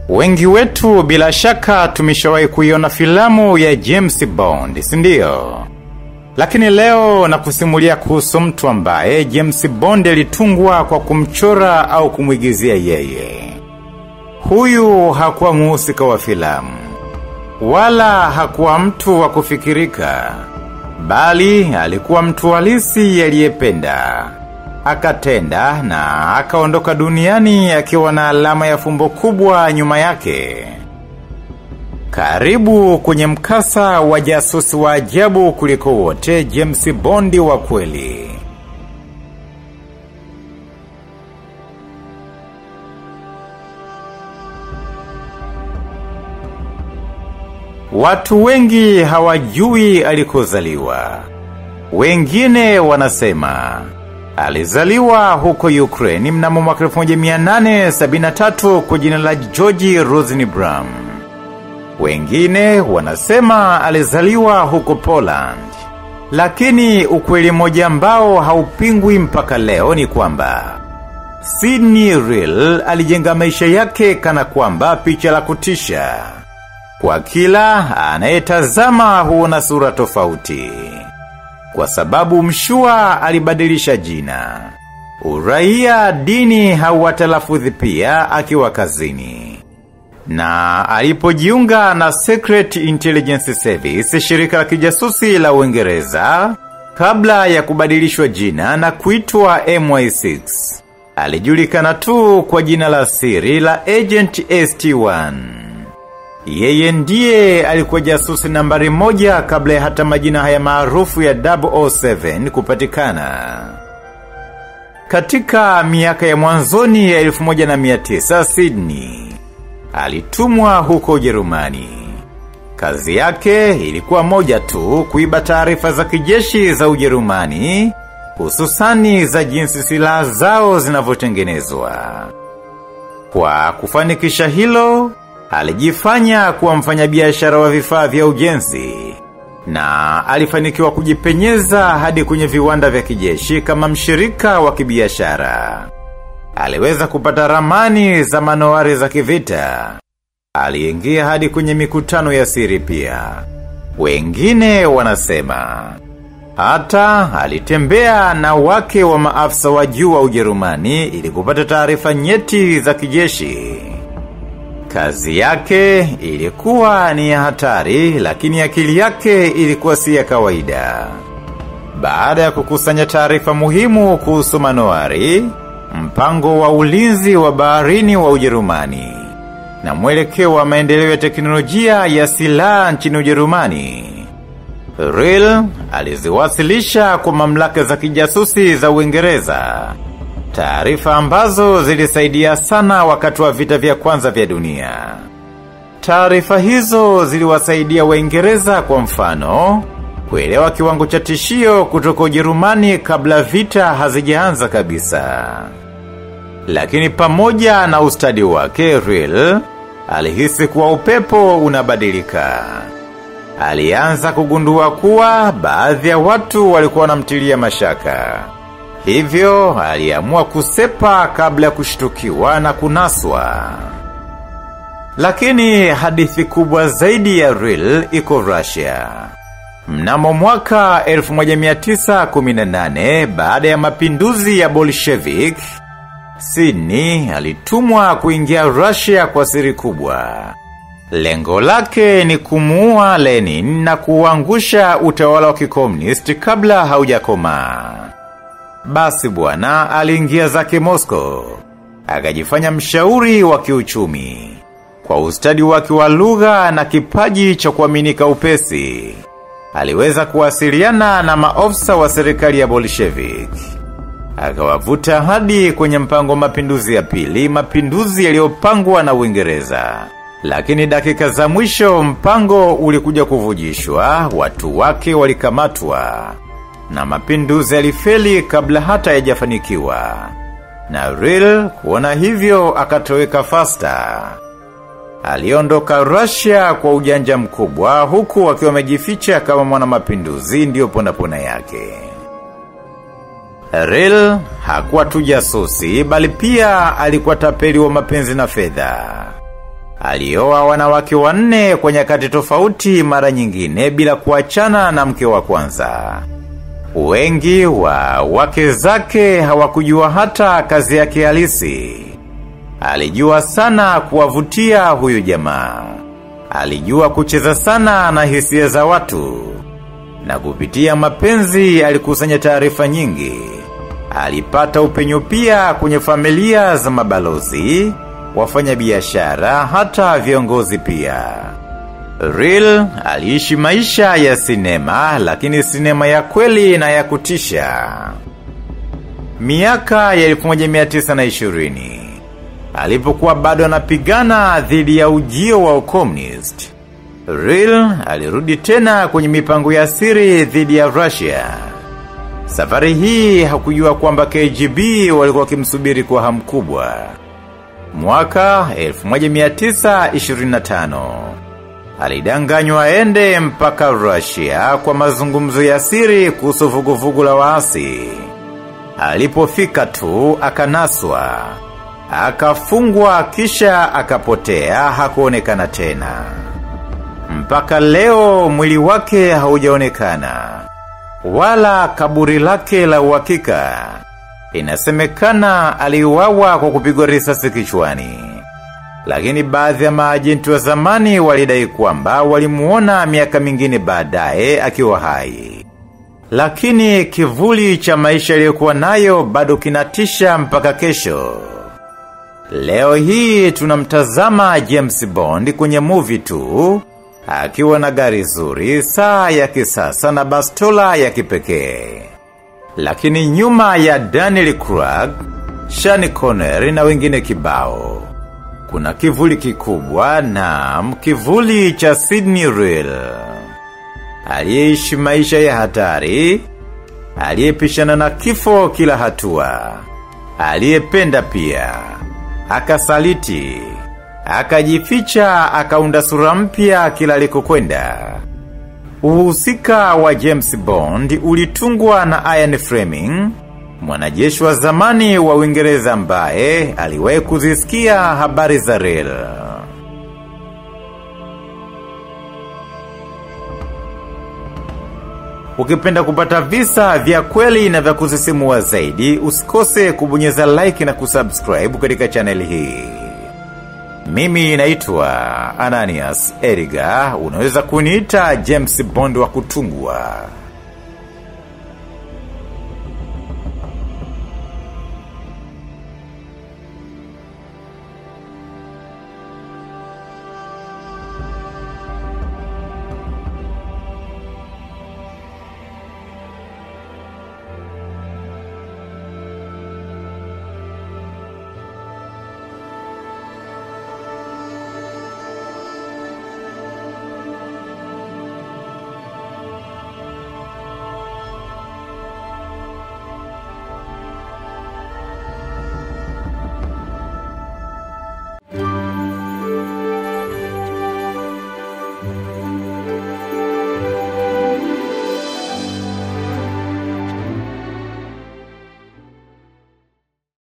Wengi wetu bila shaka tumeshawahi kuiona filamu ya James Bond, si ndio? Lakini leo nakusimulia kuhusu mtu ambaye James Bond alitungwa kwa kumchora au kumwigizia yeye. Huyu hakuwa mhusika wa filamu, wala hakuwa mtu wa kufikirika, bali alikuwa mtu halisi aliyependa, akatenda na akaondoka duniani akiwa na alama ya fumbo kubwa nyuma yake. Karibu kwenye mkasa wa jasusi wa ajabu kuliko wote, James Bond wa kweli. Watu wengi hawajui alikozaliwa. Wengine wanasema alizaliwa huko Ukraine mnamo mwaka 1873 kwa jina la George Rosenbaum. Wengine wanasema alizaliwa huko Poland. Lakini ukweli moja ambao haupingwi mpaka leo ni kwamba Sidney Real alijenga maisha yake kana kwamba picha la kutisha. Kwa kila anayetazama huona sura tofauti. Kwa sababu mshua alibadilisha jina, uraia, dini hauwatalafudhi pia akiwa kazini. Na alipojiunga na Secret Intelligence Service, shirika la kijasusi la Uingereza, kabla ya kubadilishwa jina na kuitwa MI6, alijulikana tu kwa jina la siri la Agent ST1. Yeye ndiye alikuwa jasusi nambari 1 kabla ya hata majina haya maarufu ya 007 kupatikana. Katika miaka ya mwanzoni ya 1900, Sidney alitumwa huko Ujerumani. Kazi yake ilikuwa moja tu, kuiba taarifa za kijeshi za Ujerumani, hususani za jinsi silaha zao zinavyotengenezwa. Kwa kufanikisha hilo, alijifanya kuwa mfanyabiashara wa vifaa vya ujenzi, na alifanikiwa kujipenyeza hadi kwenye viwanda vya kijeshi kama mshirika wa kibiashara. Aliweza kupata ramani za manowari za kivita. Aliingia hadi kwenye mikutano ya siri pia. Wengine wanasema hata alitembea na wake wa maafisa wa juu wa Ujerumani ili kupata taarifa nyeti za kijeshi. Kazi yake ilikuwa ni ya hatari, lakini akili yake ilikuwa si ya kawaida. Baada ya kukusanya taarifa muhimu kuhusu manowari, mpango wa ulinzi wa baharini wa Ujerumani, na mwelekeo wa maendeleo ya teknolojia ya silaha nchini Ujerumani, Real aliziwasilisha kwa mamlaka za kijasusi za Uingereza, taarifa ambazo zilisaidia sana wakati wa vita vya kwanza vya dunia. Taarifa hizo ziliwasaidia Waingereza, kwa mfano, kuelewa kiwango cha tishio kutoka Ujerumani kabla vita hazijaanza kabisa. Lakini pamoja na ustadi wake, Real alihisi kuwa upepo unabadilika. Alianza kugundua kuwa baadhi ya watu walikuwa wanamtilia mashaka. Hivyo aliamua kusepa kabla ya kushtukiwa na kunaswa. Lakini hadithi kubwa zaidi ya Real iko Russia. Mnamo mwaka 1918, baada ya mapinduzi ya Bolshevik, Sidney alitumwa kuingia Russia kwa siri kubwa. Lengo lake ni kumuua Lenin na kuangusha utawala wa kikomunisti kabla haujakomaa. Basi bwana aliingia zake Moscow, akajifanya mshauri wa kiuchumi. Kwa ustadi wake wa lugha na kipaji cha kuaminika upesi, aliweza kuwasiliana na maofisa wa serikali ya Bolshevik. Akawavuta hadi kwenye mpango mapinduzi ya pili, mapinduzi yaliyopangwa na Uingereza. Lakini dakika za mwisho mpango ulikuja kuvujishwa, watu wake walikamatwa, na mapinduzi yalifeli kabla hata hayajafanikiwa. Na Real kuona hivyo akatoweka fasta. Aliondoka Russia kwa ujanja mkubwa huku akiwa amejificha kama mwana mapinduzi ndio pona yake. Real hakuwa tu jasusi bali pia alikuwa tapeli wa mapenzi na fedha. Alioa wanawake 4 kwa nyakati tofauti mara nyingine bila kuachana na mke wa kwanza. Wengi wa wake zake hawakujua hata kazi yake halisi. Alijua sana kuwavutia huyu jamaa. Alijua kucheza sana na hisia za watu. Na kupitia mapenzi alikusanya taarifa nyingi. Alipata upenyo pia kwenye familia za mabalozi, wafanya biashara, hata viongozi pia. Real aliishi maisha ya sinema, lakini sinema ya kweli na ya kutisha. Miaka ya 1920 alipokuwa bado anapigana dhidi ya ujio wa ukomunist, Real alirudi tena kwenye mipango ya siri dhidi ya Russia. Safari hii hakujua kwamba KGB walikuwa kimsubiri kwa hamu kubwa. Mwaka 1925 alidanganywa aende mpaka Russia kwa mazungumzo ya siri kuhusu vuguvugu la waasi. Alipofika tu akanaswa, akafungwa kisha akapotea, hakuonekana tena. Mpaka leo mwili wake haujaonekana, wala kaburi lake la uhakika. Inasemekana aliuawa kwa kupigwa risasi kichwani. Lakini baadhi ya maajenti wa zamani walidai kwamba walimuona miaka mingine baadaye akiwa hai. Lakini kivuli cha maisha aliyokuwa nayo bado kinatisha mpaka kesho. Leo hii tunamtazama James Bond kwenye movie tu, akiwa na gari zuri, saa ya kisasa na bastola ya kipekee. Lakini nyuma ya Daniel Craig, Sean Connery na wengine kibao, kuna kivuli kikubwa, na kivuli cha Sidney Real. Aliyeishi maisha ya hatari, aliyepishana na kifo kila hatua, aliyependa pia, akasaliti, akajificha, akaunda sura mpya kila alikokwenda. Uhusika wa James Bond ulitungwa na Ian Fleming, mwanajeshi wa zamani wa Uingereza ambaye aliwahi kuzisikia habari za Real. Ukipenda kupata visa vya kweli na vya kusisimua zaidi, usikose kubonyeza like na kusubscribe katika channel hii. Mimi naitwa Ananias Edgar, unaweza kuniita James Bond wa kutungwa.